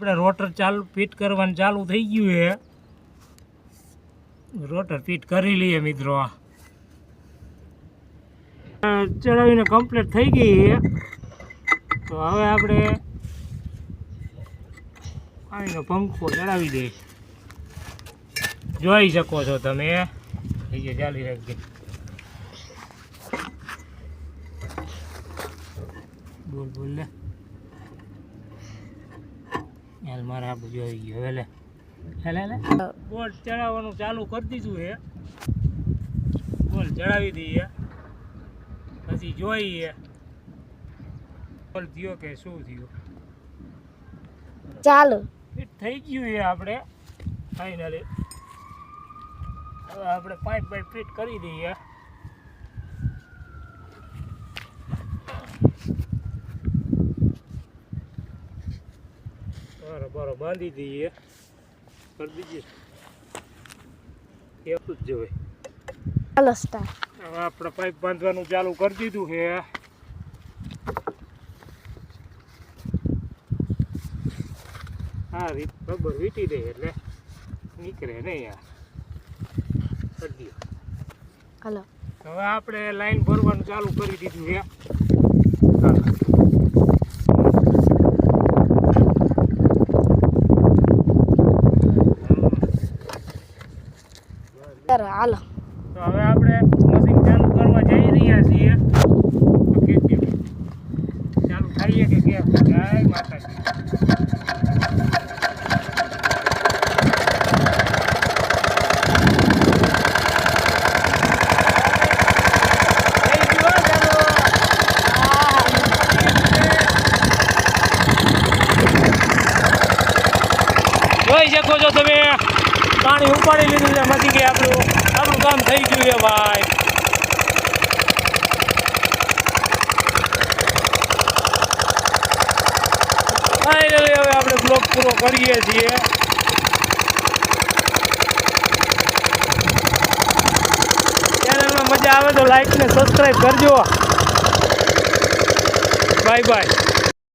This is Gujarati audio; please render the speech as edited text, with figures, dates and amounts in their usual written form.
આપણે રોટર ચાલુ ફિટ કરવાનું ચાલુ થઈ ગયું છે. રોટર ફિટ કરી લઈએ મિત્રો. ચડાવીને કમ્પ્લીટ થઈ ગઈ છે. તો હવે આપણે પાણીનો પંખો ચડાવી દઈએ. જોઈ શકો છો તમે. એ ચાલી રાખજે. બોલ બોલ લે. હાલ મારે આ બધું આવી ગયું. હવે લે લે બોલ ચડાવવાનું ચાલુ કરી દીધું છે. બોલ ચડાવી દઈએ. પછી જોઈએ બોલ થયો કે શું થયું. ચાલો ફિટ થઈ ગયું છે આપણે ફાઇનલી. હવે આપણે પાઇપ ફિટ કરી દઈએ. બરોબર બાંધી દઈએ. કરી દીજીએ એટલું જ જોઈએ. ચાલો સ્ટાર્ટ. હવે આપણે પાઇપ બાંધવાનું ચાલુ કરી દીધું છે. આ રીત બરાબર વીટી દે એટલે નીકળે નહીં યાર. કરી દઈએ. હાલો હવે આપણે લાઈન ભરવાનું ચાલુ કરી દીધું છે. હાલો તો હવે આપણે મશીન ચાલુ કરવા જઈ રહ્યા છીએ. તો કે ચાલુ થઈએ કે કેમ? જય માતાજી. જોઈ શકો છો તમે. પાણી ઉપાડી લીધું છે મથી કે આપણું કામ થઈ ગયું છે ભાઈ. ફાઇનલી હવે આપણે બ્લોગ પૂરો કરીએ છીએ. ચેનલમાં મજા આવે તો લાઈક ને સબસ્ક્રાઈબ કરજો. Bye bye.